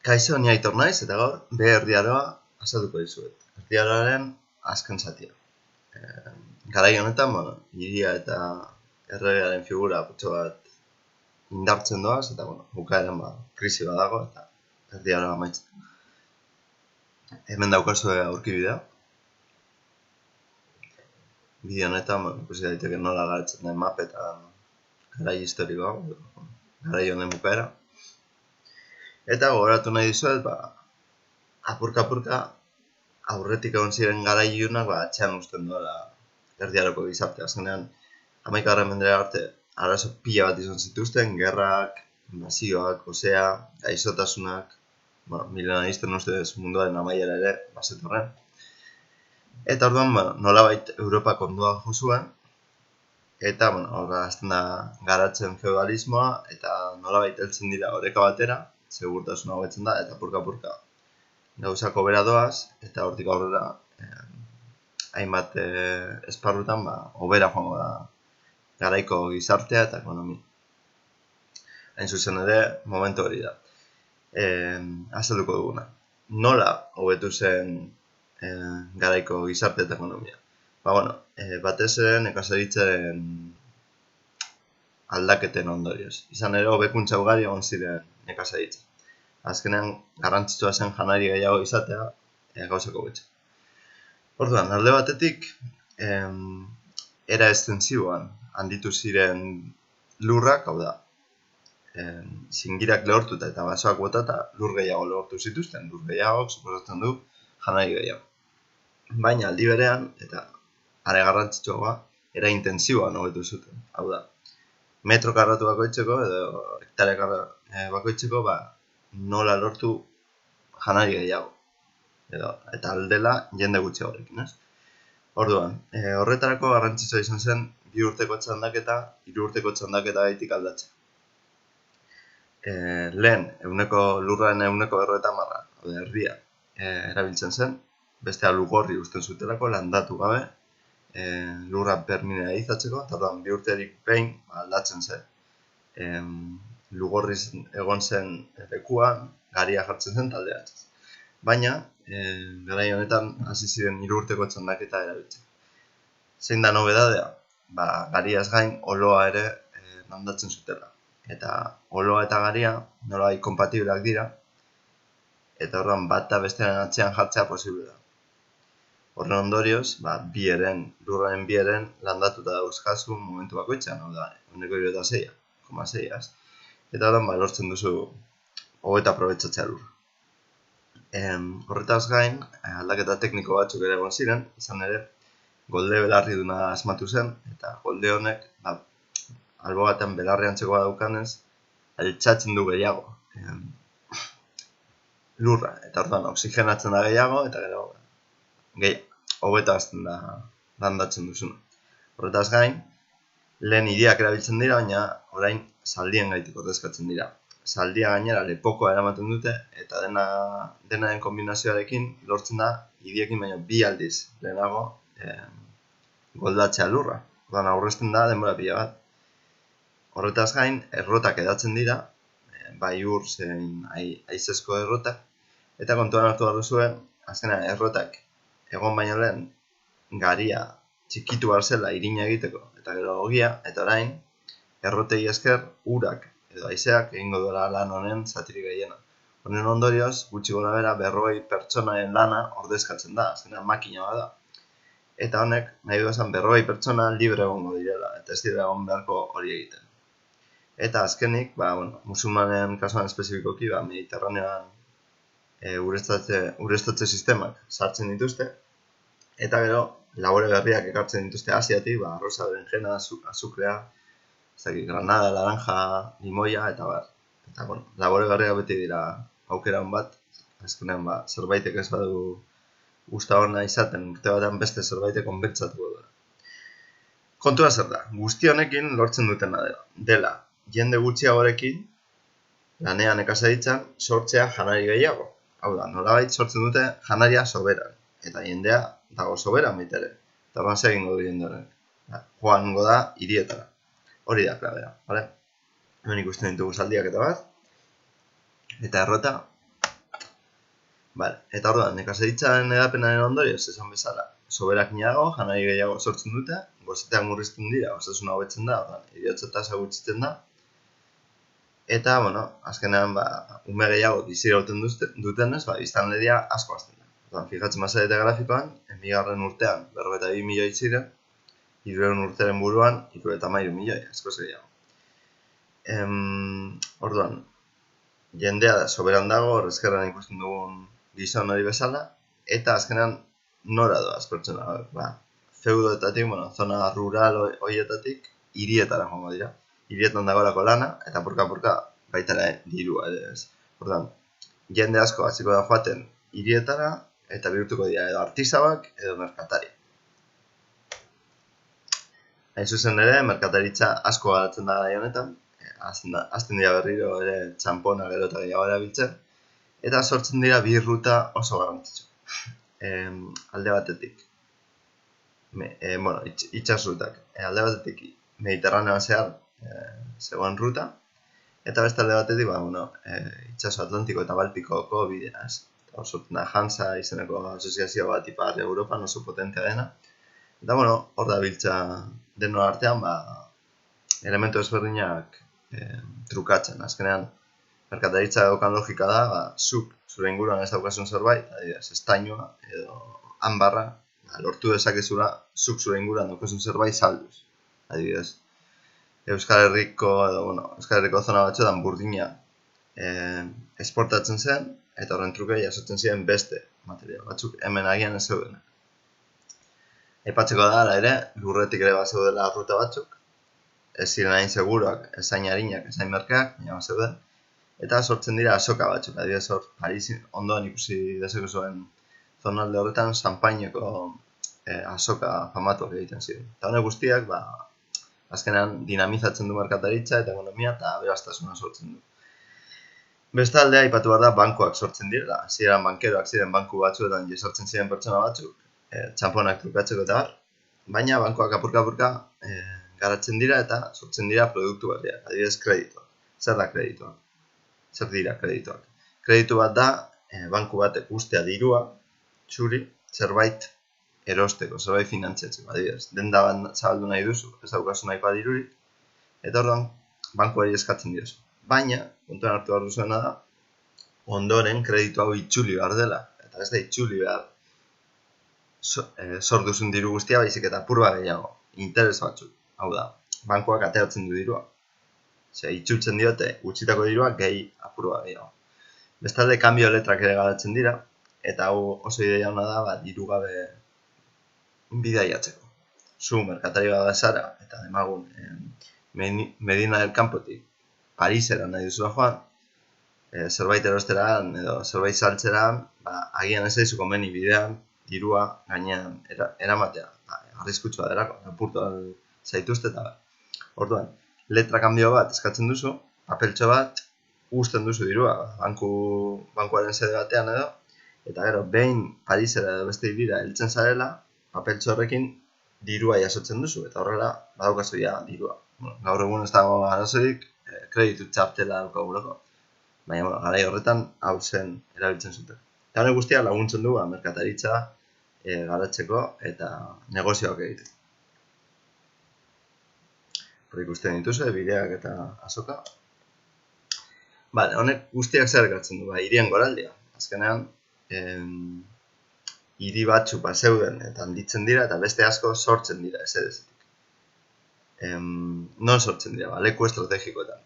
Kaixo, ni Aitor naiz eta gaur erdiaroa azalduko dizuet. Erdiaroaren azken zatia. Garai honetan, hiria eta erregearen figura putxo bat indartzen doaz eta bukaeran krisi bat dago eta erdiaroa amaitzen. Hemen daukazue aurkibidea. Bideo honetan ikusi daiteke nola garatzen den mapetan garai historikoa, garai honen bukaera. Eta gogoratu nahi dizuet, apurka-apurka aurretik egon ziren garai ilunak atxean uzten duela erdiaroko gizartea. Azkenean, 11. mendera arte arazo pila bat izan zituzten, gerrak, inbazioak, gosea, gaixotasunak, milenaristen ustez munduaren amaiera ere bazetorren. Eta orduan, nolabait Europak ondua jo zuen, eta horra hasten da garatzen feudalismoa, eta nolabait heltzen dira oreka batera, segurtasuna hobetzen da, eta apurka-apurka gauzak hobera doaz, eta hortik aurrera hainbat esparrutan hobera joango da garaiko gizartea eta ekonomia. Hain zuzen ere, momentu hori da. Azalduko duguna. Nola hobetu zen garaiko gizarte eta ekonomia? Batez ere nekazaritzaren aldaketen ondorioz. Izan ere, hobekuntza ugari egon ziren nekazaritza. Azkenean, garrantzitsua zen janari gehiago izatea gauzako betxe. Orduan, alde batetik, era estensiboan handitu ziren lurrak, hau da, zingirak lehortuta eta basoak botata lur gehiago lehortu zituzten, lur gehiago, suposatzen du, janari gehiago. Baina aldi berean, eta are garrantzitsua, era intensiboan hobetu zuten, hau da. Metro karratu bakoitzeko edo hektare bakoitzeko nola lortu janari gehiago. Eta aldela jende gutxiagorekin, ez? Orduan, horretarako garrantzitsua izan zen 2 urteko txandaketa, 3 urteko txandaketa gaitik aldatzea. Lehen, lurraren 90%, erdia, erabiltzen zen, bestea lugorri uzten zutelako, landatu gabe, lurra permineralizatzeko, eta orduan 2 urterik behin aldatzen zen. Lugorriz egon zen lekuan, garia jartzen zen taldeatzez. Baina, garai honetan hasi ziren 3 urteko txandaketa erabiltzen. Zein da nobedadea? Gariaz gain oloa ere landatzen zutela. Eta oloa eta garia nolabait konpatibleak dira, eta orduan bat eta bestearen atzean jartzea posible da. Horren ondorioz, lurraren bi eren landatuta dauzkazu momentu bakoitzean, hau da, 76,6. Eta orduan, lortzen duzu hobeta aprobetxatzea lurra. Horretaz gain, aldaketa tekniko batzuk ere egon ziren, izan ere, golde belarri duna asmatu zen, eta golde honek, albo batean belarri antzekoa daukanez, altxatzen du gehiago lurra, eta orduan oxigenatzen da gehiago, eta gero hobeta azten da landatzen duzuna. Horretaz gain, lehen hiriak erabiltzen dira, baina orain zaldien gaitik ordezkatzen dira. Zaldia gainera lepokoa eramaten dute, eta denaren kombinazioarekin lortzen da hiriekin baina 2 aldiz lehenago goldatzea lurra. Orduan aurrezten da denbora pila bat. Horretaz gain, errotak edatzen dira, bai ur zein haizezko errotak, eta kontuan hartu behar duzue, azkenean errotak egon baino lehen garia txikitu behar zela irina egiteko, eta gero ogia, eta orain errotei esker urak edo haizeak egingo duela lan honen zatirik gehiena. Honen ondorioz, gutxi gorabehera 40 pertsonaren lana ordezkatzen da, azkenean makina bat da. Eta honek, nahi du esan 40 pertsona libre egongo direla, eta ez dira egon beharko hori egiten. Eta azkenik, musulmanen kasuan espezifikoki, Mediterranean ureztatze sistemak sartzen dituzte, eta gero, labore berriak ekartzen dituzte Asiatik, arroza, berenjena, azukrea, granada, laranja, limoia, eta bar. Eta, labore berriak beti dira aukera hon bat, azkenean, zerbaitek ez badu gusta hona izaten, urte batean beste zerbaitek konbentzatuko dira. Kontua zer da, guzti honekin lortzen dutena dela, jende gutxiagorekin, lanean nekazaritzan, sortzea janari gehiago. Hau da, nolabait sortzen dute janaria soberan, eta jendea dago soberan baitere. Eta orduan zer egingo du jende horrek. Joango da hirietara. Hori da klabea, bale? Hemen ikusten ditugu zaldiak eta bat. Eta errota, Vale, eta orduan, nekazaritzaren edapenaren ondorioz, esan bezala, soberak niago, janari gehiago sortzen dute, gozetean murrizten dira, osasuna hobetzen da, orduan, heriotza tasa gutxitzen da, eta, bueno, azkenean, ume gehiago bizirauten dutenez, biztanleria asko hazten da. Orduan, fijatzen bazarete grafikoan, 2000 urtean, 42 milioi ziren, 300 urteren buruan, 73 milioi, asko gehiago. Orduan, jendea da soberan dago, ezkerran ikusten dugun gizon hori bezala, eta azkenean nora doaz pertsona hauek, feudoetatik, zona rural horietatik, hirietara joango dira. Hirietan dagoelako lana, eta porka baita ere dirua ere ez. Orduan, jende asko hasiko da joaten hirietara, eta bihurtuko dira edo artisauak edo merkatari. Hain zuzen ere, merkataritza asko garatzen da gai honetan, azten dira berriro ere txampona gero eta gehiago erabiltzen, eta sortzen dira bi ruta oso garrantzitsu. Alde batetik, itsasrutak. Alde batetik, Mediterraneoan zehar zegoen ruta, eta beste alde batetik, itsaso Atlantiko eta Baltikoko bidea. Sortzen da Hansa izeneko asoziazio bat ipar Europan oso potentea dena. Eta, hor da biltza denon artean, elementu ezberdinak trukatzen. Azkenean, merkataritza daukan logika da, zuk zure inguruan ez daukasun zerbait, adibidez, estainua edo hanbarra, lortu dezakezula zuk zure inguruan daukasun zerbait salduz. Adibidez, Euskal Herriko zona batzuetan burdina esportatzen zen, eta horren truke jasotzen ziren beste material batzuk hemen agian ez zeuden. Aipatzeko da, ere, lurretik ere bat zeudela ruta batzuk, ez ziren hain seguruak, ez hain harinak, ez hain merkeak, baina bat zeuden, eta sortzen dira azoka batzuk, adibidez hor, Parisi ondoan ikusi dezeko zuen zonalde horretan, Sanpaineko azoka famatuak egiten ziren. Eta honek guztiak, azkenean dinamizatzen du merkataritza eta ekonomia eta aberastasuna sortzen du. Bestalde, aipatu behar da, bankuak sortzen direla. Ziren bankeroak ziren banku batzuetan jesartzen ziren pertsona batzuk, txamponak trukatzeko eta bar, baina bankuak apurka garatzen dira eta sortzen dira produktu berriak, adibidez kredituak. Zer da kredituak? Zer dira kredituak? Kreditu bat da, banku batek ustea dirua, txuri, zerbait erosteko, zerbait finantziatzeko, adibidez. Denda bat zabaldu nahi duzu, ez daukazu nahikoa dirurik, eta orduan, bankuari eskatzen diozu. Baina, kontuan hartu behar duzuena da, ondoren kreditu hau itxuli behar dela, eta ez da itxuli behar zor duzun diru guztia, baizik eta apur bat gehiago, interes batzuk. Hau da, bankuak ateratzen du dirua. Itxultzen diote, utxitako dirua, gehi apur bat gehiago. Bestalde, kanbio letrak ere garatzen dira, eta hau oso ideia hona da, diru gabe bidaiatzeko. Zu, merkatari bat zara, eta demagun, Medina del Campotik, Parisera nahi duzula joan, zerbait erosteran edo zerbait saltzeran, agian ez daizu komeni bidean, dirua gainean eramatea. Arriskutsua delako, apurtu zaituzte eta orduan, letra kanbio bat eskatzen duzu, papeltxo bat, uzten duzu dirua, bankuaren sede batean edo, eta gero, behin Parisera edo beste hirira heltzen zarela, papeltxo horrekin dirua jasotzen duzu, eta horrela badaukazu ja dirua. Gaur egun ez dago arazorik, kreditu txartela daukagulako. Baina, garai horretan hau zen erabiltzen zuten. Eta honek guztia laguntzen du merkataritza garatzeko eta negozioak egiteko. Hor ikusten dituzu, bideak eta azoka. Honek guztiak zer ekartzen du, hirien goraldia. Azkenean, hiri batzuk zeuden eta handitzen dira eta beste asko sortzen dira ezerezetik. Non sortzen dira, leku estrategikoetan.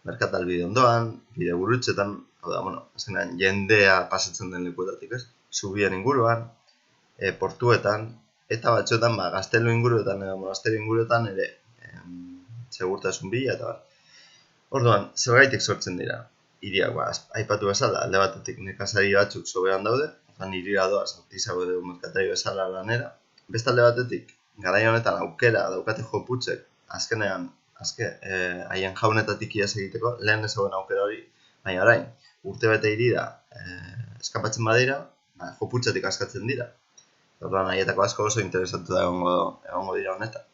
Merkatal bide ondoan, bide gurutzetan, hau da, azkenean jendea pasatzen den lekuetatik, ez? Zubien inguruan, portuetan, eta batzuetan, gaztelu inguruetan edo monasterio inguruetan ere segurtasun bila eta bar. Orduan, zergaitik sortzen dira hiriak, aipatu bezala, alde batetik nekazari batzuk soberan daude, hirira doaz, artisau edo merkatari bezala lanera. Beste alde batetik, garai honetan aukera daukate joputzek, azkenean, haien jaunetatik iaz egiteko, lehen ez zegoen aukera hori, baina orain, urte bete hirira eskapatzen badira, joputzetik askatzen dira. Orduan, haietako asko oso interesatu da egongo dira honetan.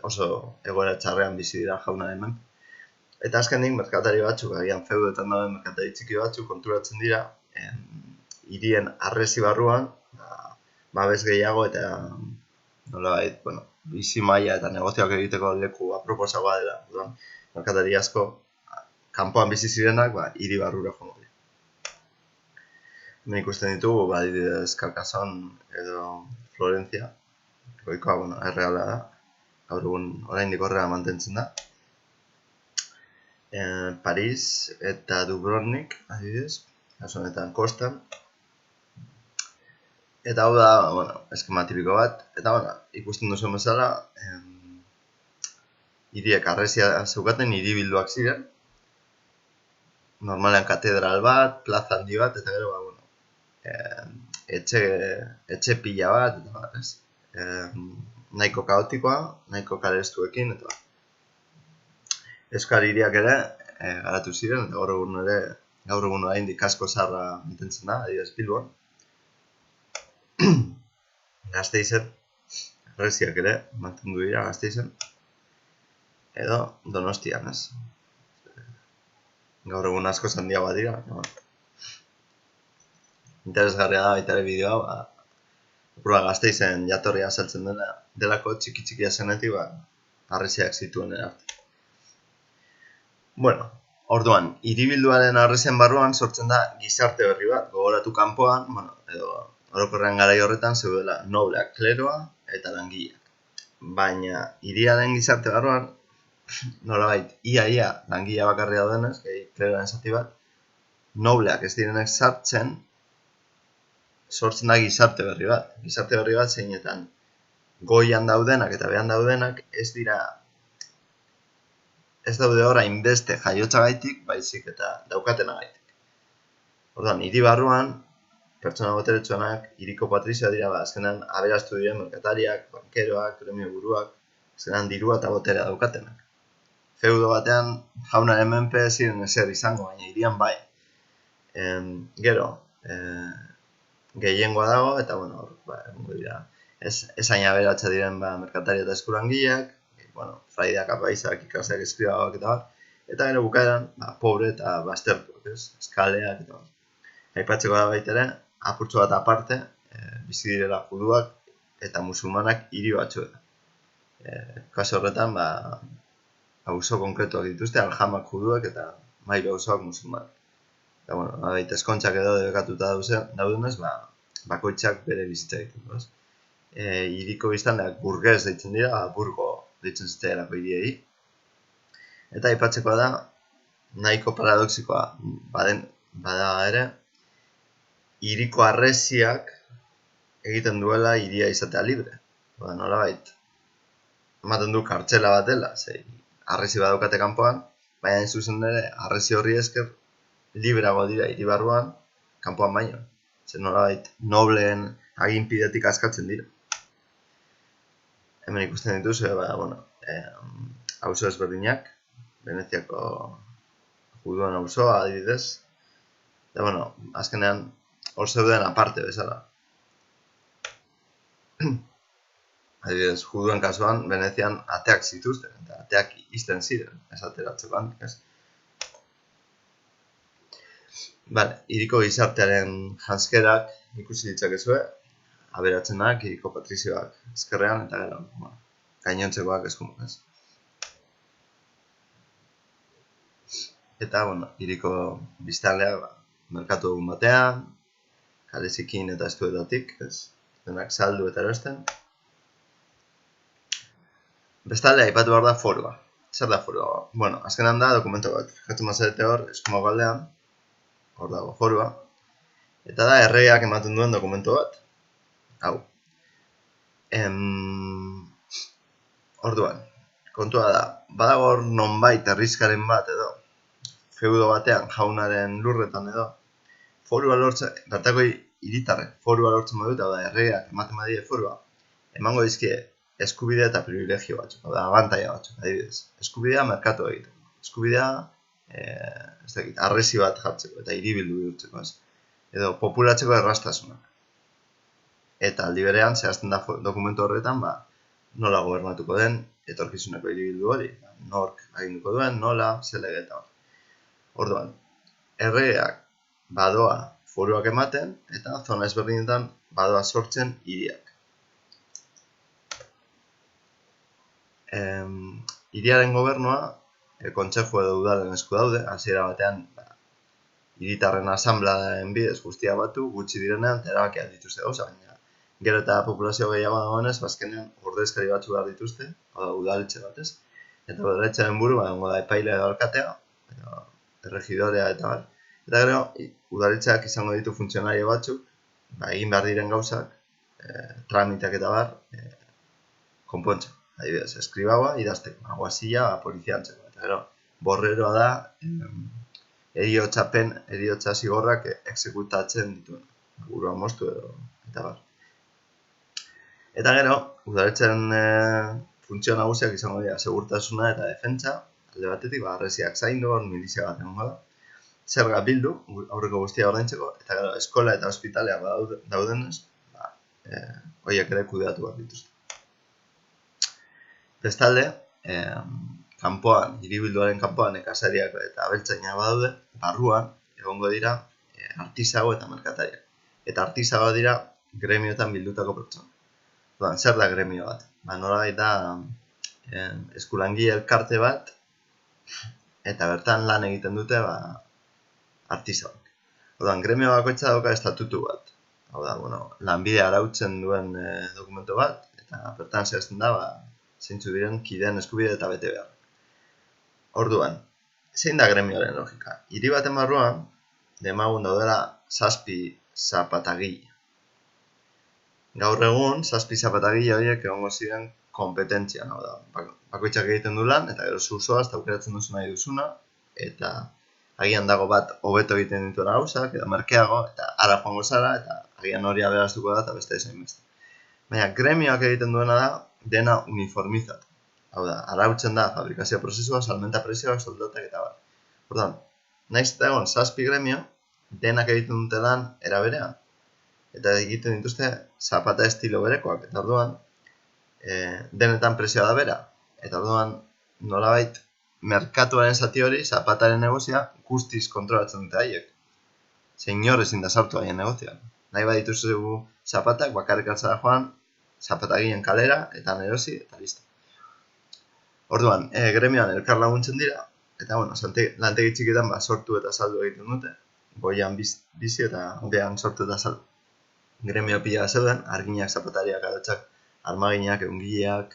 Oso egoera txarrean bizi dira jaunaren menpe. Eta azkenik, merkatari batzuk, agian feudetan dauden merkatari txiki batzuk konturatzen dira, hirien harresi barruan, babes gehiago eta nolabait, bueno, bizi maila eta negozioak egiteko leku aproposagoa dela. Orduan, merkatari asko kanpoan bizi zirenak, hiri barrura joango dira. Hemen ikusten ditugu, adibidez Carcassonne edo Florentzia, goikoa, bueno, erreala da. Gaur egun oraindik horrela mantentzen da. Paris eta Dubrovnik, adibidez, kasu honetan kostan. Eta hau da, bueno, eskema tipiko bat, eta bueno, ikusten duzuen bezala, hiriek harresia zeukaten, hiribilduak ziren. Normalean katedral bat, plaza handi bat, eta gero, etxe pila bat, eta nahiko kaotikoa, nahiko karestuekin, eta euskal hiriak ere garatu ziren, eta gaur egun oraindik asko zaharra mantentzen da, adibidez Bilbon. Gasteizen, harresiak ere mantendu dira Gasteizen, edo Donostian, ez? Gaur egun asko handiagoa dira, no? Interesgarria da baita ere bideoa, Gasteizen jatorria azaltzen delako txiki-txikia zenetik, harresiak zituen arte. Bueno, orduan, hiribilduaren harresien barruan sortzen da gizarte berri bat, gogoratu kanpoan, bueno, edo orokorrean garai horretan zeudela nobleak, kleroa eta langileak. Baina hiriaren gizarte barruan, nolabait, ia langilea bakarri daudenez, kleroaren zati bat, nobleak ez direnek sartzen, sortzen da gizarte berri bat. Gizarte berri bat zeinetan goian daudenak eta behan daudenak ez daude hor hainbeste jaiotzagaitik, baizik eta daukatenagaitik. Orduan, hiri barruan, pertsona boteretsuenak, hiriko patrizioa dira, azkenan aberastu diren merkatariak, bankeroak, gremio buruak, azkenan dirua eta boterea daukatenak. Feudo batean, jaunaren menpe ziren ezer izango, baina hirian bai. Gero, gehiengoa dago, eta bueno, ez hain aberatsa diren merkatari eta eskulangileak, fraideak, apaizak, ikasleak, eskribabak eta bar, eta gero bukaeran, pobre eta baztertuak, eskaleak eta bar. Aipatzeko da baita ere, apurtxo bat aparte, bizi direla juduak eta musulmanak hiri batzuetan. Kasu horretan, auzo konkretuak dituzte, aljamak juduak eta mairu auzoak musulmanak. Eta, bueno, baita eskontzak edo debekatuta daudenez, bakoitzak bere bizitza ditu. Hiriko biztanleak burgez deitzen dira, burgo deitzen ziteelako hiriei. Eta aipatzeko da, nahiko paradoxikoa bada ere, hiriko harresiak egiten duela hiria izatea libre. Nolabait, ematen du kartxela bat dela, harresi badaukate kanpoan, baina zuzen ere, harresi horri esker, libreago dira hiri barruan, kanpoan baino. Nolabait, nobleen aginpidetik askatzen dira. Hemen ikusten dituzu, auzo ezberdinak, Veneziako juduen auzoa adibidez. Eta, azkenean, hor zeuden aparte bezala. Adibidez, juduen kasuan, Venezian ateak zituzten, eta ateak izten ziren, ez ateratzeko handik, ez? Hiriko gizartearen janskerak ikusi ditzakezue, aberatzenak, hiriko patrizioak ezkerrean, eta gero, gainontzekoak eskumak, ez? Eta, hiriko biztanleak, merkatu egun batean, kalezikin eta estuetatik, ez? Denak saldu eta erosten. Bestalde, aipatu behar da forua. Zer da forua? Azkenan da dokumento bat. Fijatzen mazarete hor, eskumako aldean, hor dago forua. Eta da, erregeak ematen duen dokumento bat. Hau. Orduan, kontua da, badago hor nonbait herrizkaren bat edo, feudo batean, jaunaren lurretan edo, forua lortzen, bertako hiritarrek forua lortzen badut, hau da, erregeak ematen badie forua, emango dizkie eskubidea eta privilegio batzuk, hau da, abantaia batzuk, adibidez. Eskubidea merkatu egiteko. Eskubidea, harresi bat jartzeko eta hiribildu bihurtzeko, ez? Edo populatzeko errastasunak. Eta aldi berean, zehazten da dokumentu horretan, nola gobernatuko den, etorkizuneko hiribildu hori, nork aginduko duen, nola, zelege eta hori. Orduan, erregeak badoa foruak ematen, eta zona ezberdinetan badoa sortzen hiriak. Hiriaren gobernua, kontseju edo udalen esku daude, hasiera batean hiritarren asanbladen bidez guztia batu, gutxi direnean, erabakiak dituzte gauza, baina gero eta populazio gehiago dagoenez, bazkenean ordezkari batzu behar dituzte, udaletxe batez, eta udaletxearen buru, egongo da epaile edo alkatea, erregidorea eta bar. Eta gero, udaletxeak izango ditu funtzionario batzuk, egin behar diren gauzak, tramiteak eta bar, konpontza. Adibidez, eskribaua idazteko, aguazila poliziantzeko. Eta gero, borreroa da, eriotza zigorrak exekutatzen dituen. Burua moztu edo, eta bar. Eta gero, udaletxearen funtzio nagusiak izango dira segurtasuna eta defentsa, alde batetik, harresiak zaindu, milizia bat egongo da. Zerga bildu, aurreko guztia ordaintzeko, eta gero, eskola eta ospitalea daudenez, horiek ere kudeatu behar dituzte. Bestalde, kanpoan, hiribilduaren kanpoan, nekazariak eta abeltzainak badaude, barruan, egongo dira artisago eta merkatariak. Eta artisagoa dira gremioetan bildutako pertsona. Zer da gremio bat? Nolabait da eskulangile elkarte bat, eta bertan lan egiten dute artisagoak. Gremio bakoitza dauka estatutu bat. Lanbidea arautzen duen dokumento bat, eta bertan zehazten da, zeintzu diren kideen eskubide eta bete behar. Orduan, zein da gremioaren logika? Hiri baten barruan, demagun daudela 7 zapatagile. Gaur egun, 7 zapatagile horiek egongo ziren kompetentzian. Bakoitzak egiten du lan, eta gero zuzoaz, eta aukeratzen duzu nahi duzuna, eta agian dago bat hobeto egiten dituena gauzak, edo merkeago, eta ara joango zara, eta agian hori aberaztuko da, eta beste ezain beste. Baina, gremioak egiten duena da, dena uniformizatu. Hau da, arautzen da fabrikazio prozesua, salmenta prezioak, soldatak eta bar. Orduan, nahiz eta egon 7 gremio, denak egiten dute lan era berean. Eta egiten dituzte zapata estilo berekoak. Eta orduan, denetan prezioa da bera. Eta orduan, nolabait, merkatuaren zati hori, zapataren negozia, guztiz kontrolatzen dute haiek. Zein hor ezin da sartu haien negozioan. Nahi bat dituzugu zapatak, bakarrik altzara joan, zapatagien kalera, eta nerosi, eta listo. Orduan, gremioan elkar laguntzen dira, eta lantegi txikitan sortu eta saldu egiten dute, goian bizi eta behan sortu eta saldu. Gremio pila zeuden, arginak, zapatariak, adotxak, armaginak, eungileak,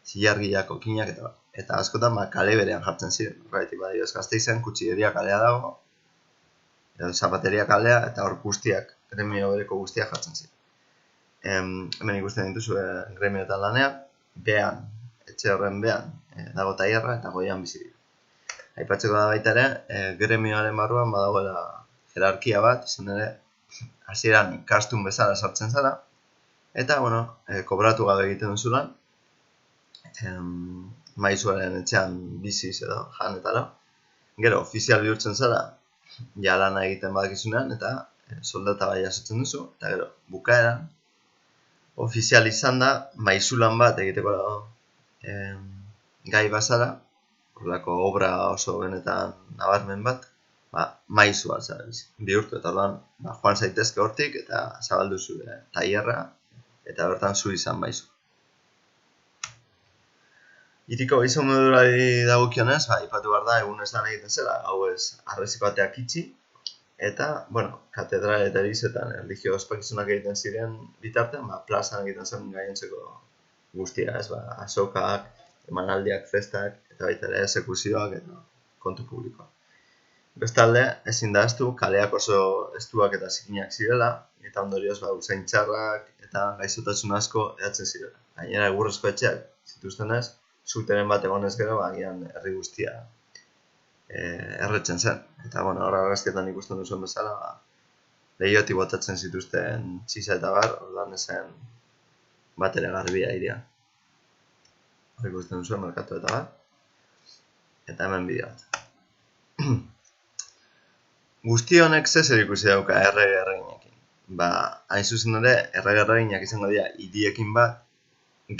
zilargiak, okinak, eta askotan kale berean jartzen ziren. Horregatik badioz Gasteizen, kutsilleria kalea dago, edo zapateria kalea, eta hor guztiak, gremio bereko guztiak jartzen ziren. Hemen ikusten dituzu gremioetan lanean, behan, etxe horren behan, dago tailerra eta goian bizi dira. Aipatzeko da baita ere, gremioaren barruan badagoela jerarkia bat, izan ere, hasieran ikastun bezala sartzen zara, eta, kobratu gabe egiten duzu lan, maizuaren etxean biziz edo janetara, gero, ofizial bihurtzen zara, ja lana egiten badakizunean, eta soldata bai jasotzen duzu, eta gero, bukaeran, ofizial izan da, maizulan bat egiteko gai bazara, horrelako obra oso benetan nabarmen bat, maizua zara bihurtu, eta orduan, joan zaitezke hortik, eta zabaldu zure tailerra, eta bertan zu izan maizu. Hiriko bizimodurari dagokionez, aipatu behar da, egunetan egiten zela, hau ez, harresi bateak itxi, eta, katedral eta erizetan erlijio ospakizunak egiten ziren bitartean, plazan egiten zen gainontzeko guztia, azokak, emanaldiak, festak, eta baita ere esekuzioak eta kontu publikoak. Bestalde, ezin da ahaztu, kaleak oso estuak eta zikinak zirela, eta ondorioz usain txarrak eta gaixotasun asko edatzen zirela. Gainera egurrezko etxeak zituztenez, zuteren bat egonez gero, agian herri guztia erretzen zen. Eta, hor argazketan ikusten duzuen bezala, lehioti botatzen zituzten txisa eta bar, orduan ezen bat ere garbia iria. Hor ikusten duzuen merkatu eta bar. Eta hemen bideo bat. Guzti honek zer ikusi dauka erreginekin. Hain zuzen ere, erreginak izango dira hiriekin bat,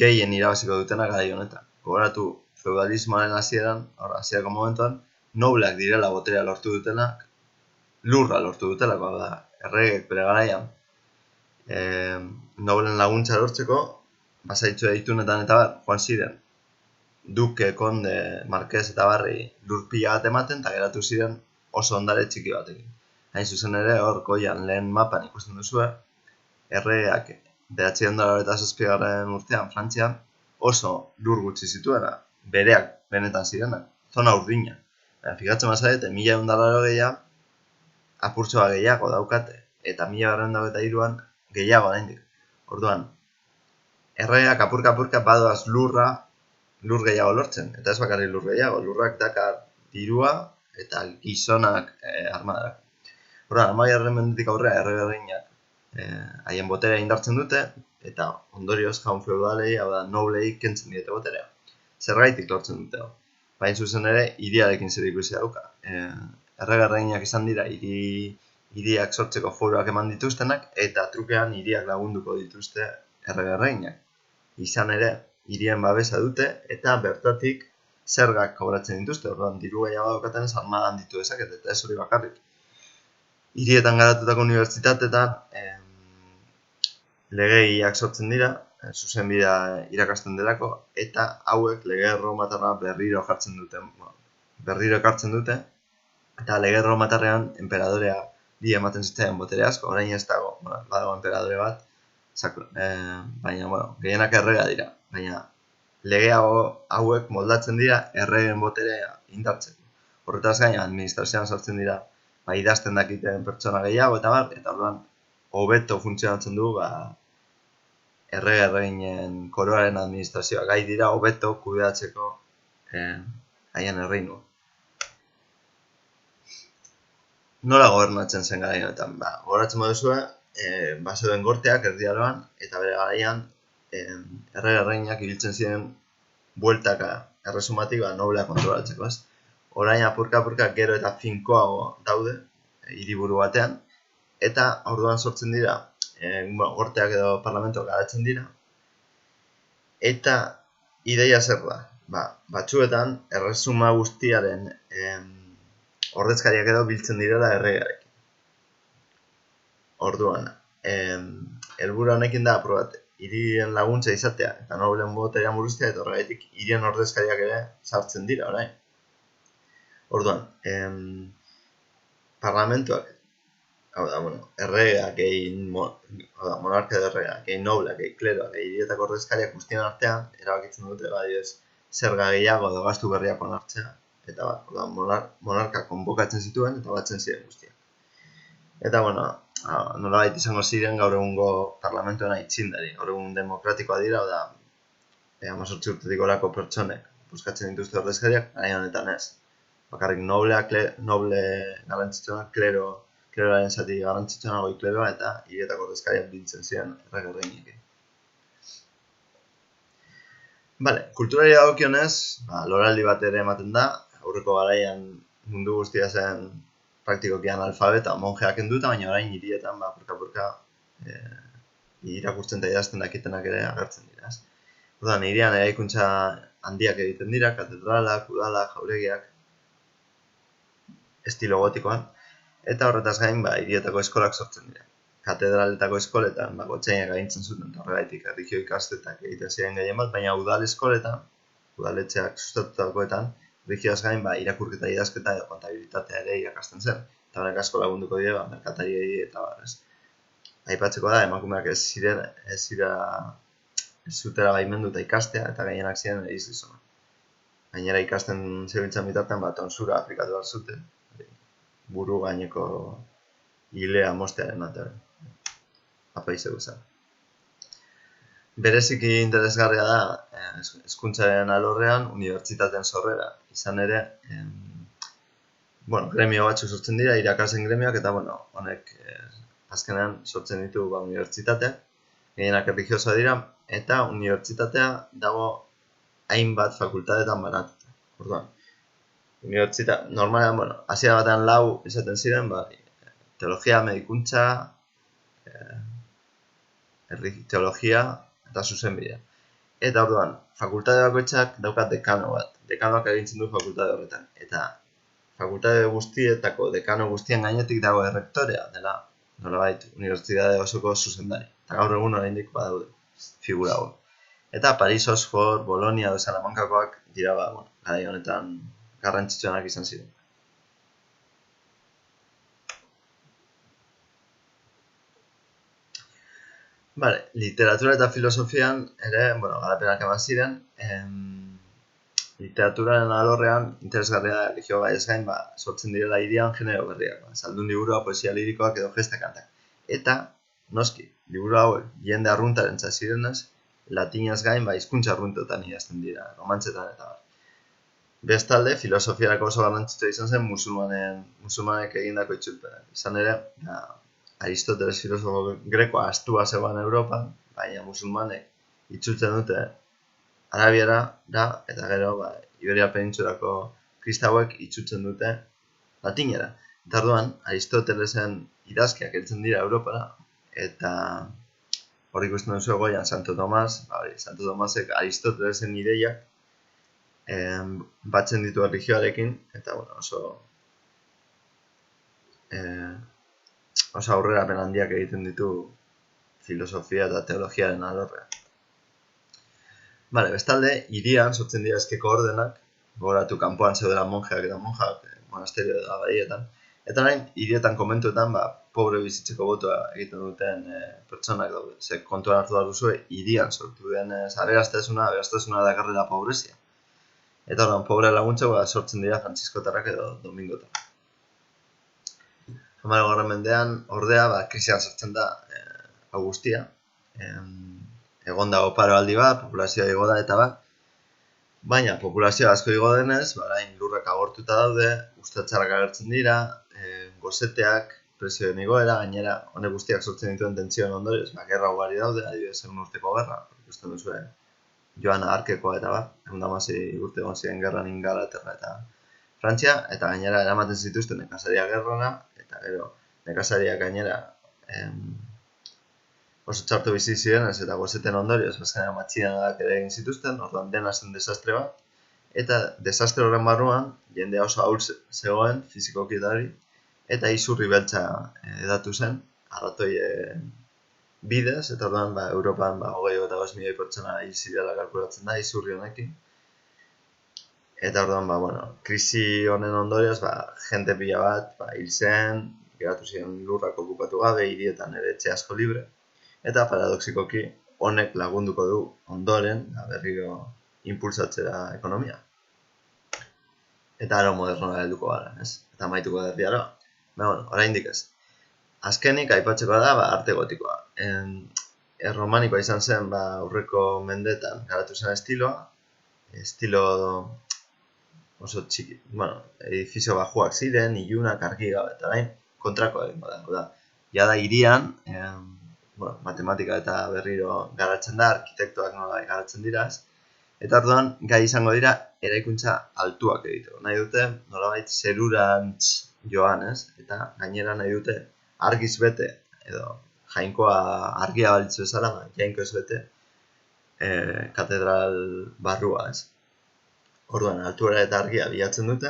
gehien irabaziko dutena garai honetan. Gogoratu feudalismoaren hasieran, hasierako momentuan, nobleak direla boterea lortu dutenak, lurra lortu dutelako, erregek bere garaian noblen laguntza lortzeko, basaitxo editunetan eta bar, joan ziren, duke, konde, marquez eta barri lurpila bat ematen, eta geratu ziren oso ondare txiki batekin. Hain zuzen ere, hor goian lehen mapan ikusten duzue, erregeak 1987 urtean Frantzian oso lur gutxi zituena, bereak benetan zirenak, zona urdina. Fikatzen bazarete, 1180 apurtxoa gehiago daukate, eta 1923an gehiago oraindik. Orduan, erregeak apurka badoaz lur gehiago lortzen, eta ez bakarrik lur gehiago, lurrak dakar dirua eta gizonak armadak. Orduan, 12. mendetik aurrera erregeak haien boterea indartzen dute, eta ondorioz jaun feudalei, hau da, noblei kentzen diete boterea. Zergaitik lortzen dute. Baina zuzen ere, hiriarekin zer ikusi dauka. Erregeak izan dira hiriak sortzeko foroak eman dituztenak, eta trukean hiriak lagunduko dituzte erregeak. Izan ere, hirien babesa dute, eta bertatik zergak kobratzen dituzte. Orduan, diru gehiago daukaten ez armadan ditu dezaket, eta ez hori bakarrik. Hirietan garatutako unibertsitatetan legeiak sortzen dira, zuzenbidea irakasten delako, eta hauek lege erromatarra berriro ekartzen dute, eta lege erromatarrean enperadorea bi ematen zitzaion botere asko, orain ez dago, badago enperadore bat, baina, gehienak errega dira, baina lege hauek moldatzen dira erregeen boterea indartzeko. Horretaz gain, administrazioan sartzen dira, idazten dakiten pertsona gehiago eta bar, eta orduan hobeto funtzionatzen du erregearen koroaren administrazioa gai dira hobeto kudeatzeko haien erreinu. Nola gobernatzen zen garaionetan? Gogoratzen baduzue, bazeuden gorteak erdiaroan, eta bere garaian erregeak ibiltzen ziren bueltaka erresumatik noblea kontrolatzeko, ez? Orain apurka gero eta finkoago daude hiriburu batean, eta orduan sortzen dira, gorteak edo parlamentoak garatzen dira, eta ideia zer da? Batzuetan erresuma guztiaren ordezkariak edo biltzen direla erregearekin. Orduan, helburu honekin da aprobat hirien laguntza izatea eta noblen boterea murriztea, eta horregatik hirien ordezkariak ere sartzen dira orain. Orduan, parlamentuak, hau da, erregeak egin, monarkia edo erregeak egin nobleak, egin kleroak, egin hirietako ordezkariak guztien artean, erabakitzen dute, zerga gehiago edo gastu berriak onartzea, eta monarka konbokatzen zituen eta batzen ziren guztiak. Eta, nolabait izango ziren gaur egungo parlamentoen aitzindari, gaur egun demokratikoa dira, da, 18 urtetik gorako pertsonek buskatzen dituzte ordezkariak, nahi honetan ez. Bakarrik noble garrantzitsuenak, kleroaren zati garrantzitsuenak goi kleroa, eta hirietako ordezkariak biltzen ziren erregeekin. Kulturari dagokionez, loraldi bat ere ematen da, aurreko garaian mundu guztia zen praktikoki analfabeta, monjeak kenduta, baina orain hirietan purka irakurtzen eta idazten dakitenak ere agertzen dira. Orduan, hirian eraikuntza handiak egiten dira, katedralak, udalak, jauregiak, estilo gotikoan, eta horretaz gain, hirietako eskolak sortzen dira. Katedraletako eskoletan, gotzainak agintzen zuten, eta horregaitik erlijio ikastetak egiten ziren gehien bat, baina udal eskoletan, udaletxeak sustatutakoetan, erlijioaz gain, irakurketa idazketa edo kontabilitatea ere irakasten zen. Eta horrek asko lagunduko dira, merkatariei eta barrez. Aipatzeko da, emakumeak ez zutera baimenduta ikastea, eta gehienak ziren erizizona. Gainera ikasten zebiltzan bitartean, tonsura aplikatu behar zuten, buru gaineko hilea mostearen ataren. Apaize guzan. Bereziki interesgarria da, hezkuntzaren alorrean, unibertsitateen sorrera. Izan ere, gremio batzuk sortzen dira, irakasleen gremioak, eta honek azkenean sortzen ditu unibertsitateak, gehienak erlijiosoa dira, eta unibertsitatea dago hainbat fakultatetan banatuta. Orduan, normalean, hasiera batean 4 izaten ziren, teologia, medikuntza, teologia eta zuzenbidea. Eta orduan, fakultate bakoitzak daukat dekano bat. Dekanoak egintzen du fakultate horretan. Eta fakultate guztietako dekano guztien gainetik dago errektorea, dela nolabait unibertsitate osoko zuzendari. Eta gaur egun oraindik badaude figura hau. Eta Paris, Oxford, Bologna edo Salamancakoak dira garai honetan garrantzitsuenak izan ziren. Vale, literatura eta filosofian ere, garapenak eman ziren. Literaturaren alorrean, interesgarria da erlijio gaiez gain, sortzen direla hirian genero berriak. Zaldun liburua, poesia lirikoak edo gesta kantak. Eta, noski, liburu hauek jende arruntaren zirenez, latinaz gain, hizkuntza arruntetan idazten dira, romantzetan eta bar. Bestalde, filosofiarako oso garrantzitsua izan zen musulmanek egindako itzulpena. Izan ere, Aristoteles filosofo grekoa astua zegoen Europan, baina musulmanek itzultzen dute Arabiara da, eta gero Iberia penintsulako kristauek itzultzen dute latinera. Eta orduan, Aristotelesen idazkiak heltzen dira Europara, eta hor ikusten duzu goian Santo Tomas, Santo Tomasek Aristotelesen ideiak batzen ditu erlijioarekin, eta oso aurrerapen handiak egiten ditu filosofia eta teologiaren alorrean. Bestalde, hirian sortzen dira eskeko ordenak, gogoratu kanpoan zeudela monjeak eta monjak, monasterio eta abaietan, eta orain hirietan komentuetan pobre bizitzeko botoa egiten duten pertsonak daude. Ze kontuan hartu behar duzue, hirian sortu den aberastasuna dakarrela pobrezia. Eta orain, pobre laguntzak sortzen dira frantziskotarrak edo domingotarrak. 10. mendean, ordea, krisian sartzen da hau guztia. Egon dago paro aldi bat, populazioa igo da eta baina populazioa asko igo denez, orain lurrak agortuta daude, ustatzarak agertzen dira, gozeteak, prezioen igoera, gainera, honek guztiak sortzen dituen tentsioen ondorioz, gerra ugari daude, adibidez 1 urteko gerra, ikusten duzu Joan Arkekoa eta 116 urte egon ziren gerran Ingalaterra eta Frantzia, eta gainera eramaten zituzten nekazaria gerrana, eta gero nekazariak gainera oso txarto bizi ziren, eta gozeten ondorioz, bazkanean matxidanak ere egin zituzten, orduan dena zen desastre bat, eta desastre horren barruan, jende oso ahul zegoen, fizikoki eta hori, eta izurri beltza edatu zen, arratoi bidez, eta orduan, Europan, 25 milioi pertsona hil zirela kalkulatzen da, izurri honekin. Eta orduan, krisi honen ondorioz, jente pila bat, hil zen, geratu ziren lurrak okupatu gabe, hirietan ere etxe asko libre, eta paradoxikoki honek lagunduko du ondoren berriro impulsatzera ekonomia. Eta aro modernoa helduko gara, ez? Eta amaituko da herriaroa. Oraindik ez. Azkenik aipatzeko da arte gotikoa. Erromanikoa izan zen aurreko mendetan garatu zen estiloa. Estilo oso txiki, edifizio bajuak ziren, ilunak, argi gabe, eta orain kontrako egingo da. Jada hirian, matematika eta berriro garatzen da, arkitektoak nola garatzen dira, eta orduan gai izango dira eraikuntza altuak egiteko. Nahi dute nolabait zerurantz joan, eta gainera nahi dute argiz bete, edo jainkoa argia balitzu bezala, jainko ez bete katedral barrua, Orduan, altuera eta argia bilatzen dute,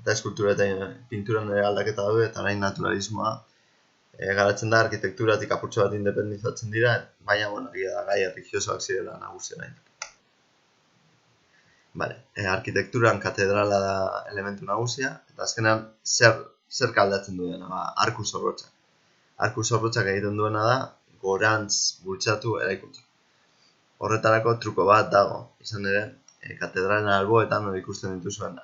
eta eskultura eta pinturan ere aldaketa daude, eta orain naturalismoa garatzen da, arkitekturatik apurtxo bat independizatzen dira, baina, gai erlijiosoak zirela nagusi orain. Arkitekturan katedrala da elementu nagusia, eta azkenan zer aldatzen duena, arku zorrotzak. Arku zorrotzak egiten duena da, gorantz bultzatu eraikuntza. Horretarako truko bat dago, izan ere, katedralen alboetan hori ikusten dituzuen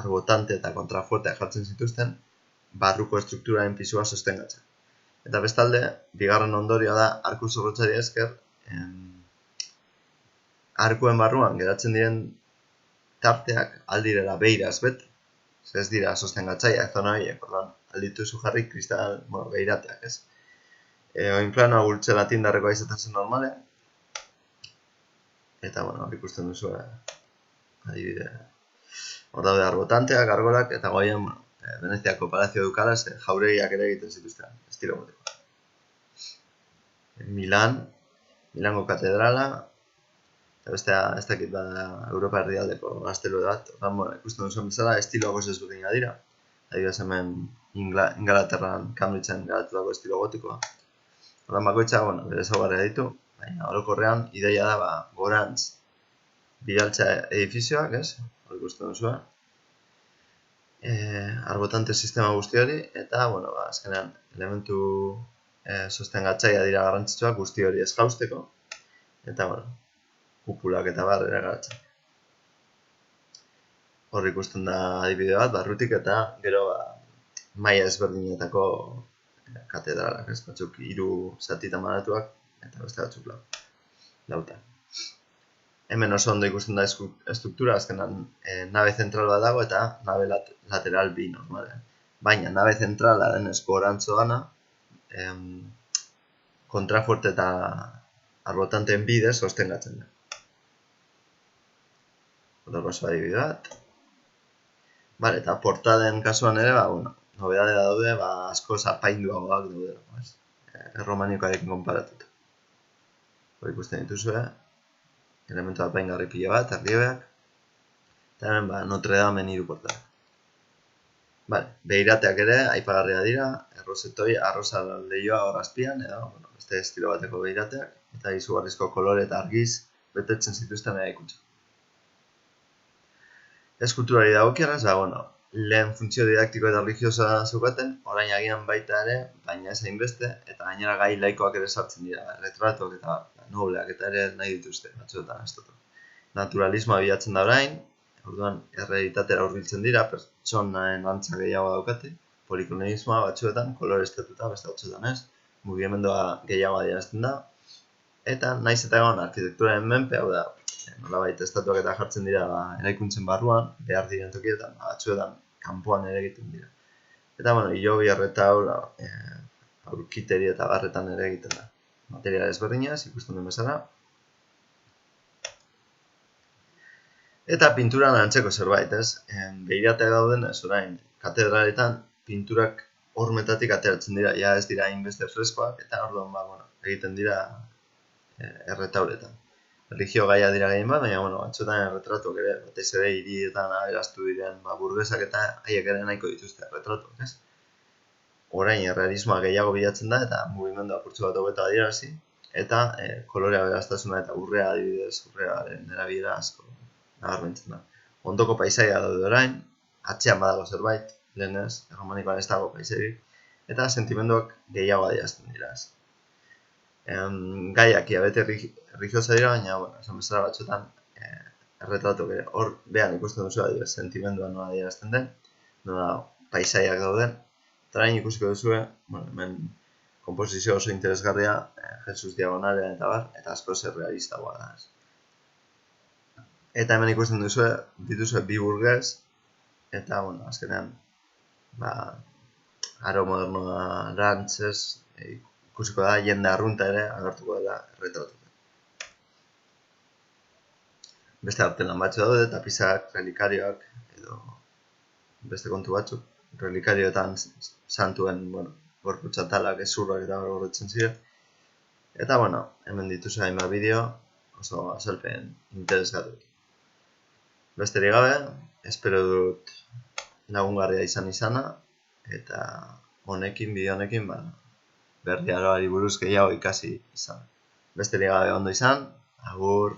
arbotante eta kontrafuerteak jartzen zituzten, barruko estrukturaren pisua sostengatzen. Eta bestalde, bigarren ondorioa da, arku zorrotzari esker, arkuen barruan geratzen diren tarteak aldirela beiraz bete. Ez dira sostengatzaileak zona horiek, orduan aldituzu jarri kristal beirateak, ez? Oinplanoa gultzela tindarrekoa izaten zen normalean. Eta, hor ikusten duzu, adibide. Hor daude arbotanteak, argolak, eta goien, Veneziako Palazio Ducalas jauregiak ere egiten zituzten, estilo gotikoa. Milango katedrala, eta bestea, ez dakit Europa erdialdeko gaztelu bat, ikusten duzuen bezala, estiloak oso ezberdina dira. adibidez hemen Ingalaterran, Cambridgeen garatutako estilo gotikoa. Horren bakoitza, bere ezaugarriak ditu, baina orokorrean ideia da gorantz bidaltzea edifizioak, ez? Hor ikusten duzu. Arbotante sistema guzti hori, eta, azkenean, elementu sostengatzailea dira garrantzitsuak guzti hori ez jausteko, eta, kupulak eta bar ere garatzen. Hor ikusten da adibide bat, barrutik eta gero maila ezberdinetako katedralak, ez? Batzuk 3 zatitan banatuak, eta beste batzuk lautan. Hemen oso ondo ikusten da estruktura, azkenan nabe zentral bat dago eta nabe lateral bi normalean. Baina nabe zentrala denez gorantzo dana, kontrafuerte eta arbotanteen bidez sostengatzen da. Horreko oso adibide bat. Eta portaden kasuan ere, nobedadea daude, asko apainduagoak daude, erromanikoarekin konparatuta. Hor ikusten dituzue, elementu apaingarri pila bat, erliebeak, eta hemen Notre Damen 3 portadak. Behirateak ere, aipagarria dira, errosetoi, arrosa lehioa hor azpian, edo, beste estilo bateko behirateak, eta izugarrizko kolore eta argiz betetzen zituzten eraikuntza. Eskulturari dagokionez, lehen funtzio didaktiko eta religiosa zeukaten, orain agian baita ere, baina ez hainbeste, eta gainera gai laikoak ere sartzen dira, retratuak eta nobleak eta ere nahi dituzte, batzuetan ez dut. Naturalismoa bilatzen da orain, orduan errealitatera hurbiltzen dira, pertsonaen antza gehiago daukate, polikronismoa batzuetan, kolore estetuta, beste batzuetan ez, mugimendua gehiago adierazten da, eta naiz eta egon arkitekturaren menpe, hau da, nolabait estatuak eta jartzen dira eraikuntzen barruan, behar diren tokietan, batzuetan kanpoan ere egiten dira. Eta, hilobi erretaur, aurkiteri eta barretan ere egiten da. Material ezberdinaz, ikusten den bezala. Eta pinturan antzeko zerbait, ez? Behirateak dauden, ez orain, katedraletan pinturak hormetatik ateratzen dira, ja ez dira hainbeste freskoak, eta orduan, egiten dira erretauretan. Religio gaia dira gehien bat, baina, batzuetan erretratuak ere, batez ere hirietan aberastu diren burgesak eta haiek ere nahiko dituzte erretratuak, ez? Orain errealismoa gehiago bilatzen da eta mugimendu apurtzu bat hobeto adierazi, eta kolore aberastasuna eta urrea adibidez, urrearen erabilera asko nabarmentzen da. Ondoko paisaia daude orain, atzean badago zerbait, lehenez, erromanikoan ez dago paisairik, eta sentimenduak gehiago adierazten dira, ez? Gaiak bete religiosa dira, baina, esan bezala batzuetan erretratuk ere. Hor, behan ikusten duzu, sentimendua nola adierazten den, nola paisaiak dauden. Eta orain ikusiko duzue, hemen komposizio oso interesgarria, Jesus diagonalean eta bar, eta asko zer realistagoa da. Eta hemen ikusten dituzue bi burges, eta, azkenean, aro modernoa erantzez, ikusiko da, jende arrunta ere agertuko dela erretratuta. Beste arte lan batzu daude, tapizak, relikarioak, edo beste kontu batzuk. Relikarioetan santuen, gorputz atalak, ezurrak eta gorrotzen ziren. Eta, hemen dituzu hainbat bideo, oso azalpen interesgarri. Besterik gabe, espero dut lagungarria izana, eta bideo honekin, berri aroari buruz gehiago ikasi izan. Besterik gabe ondo izan, agur!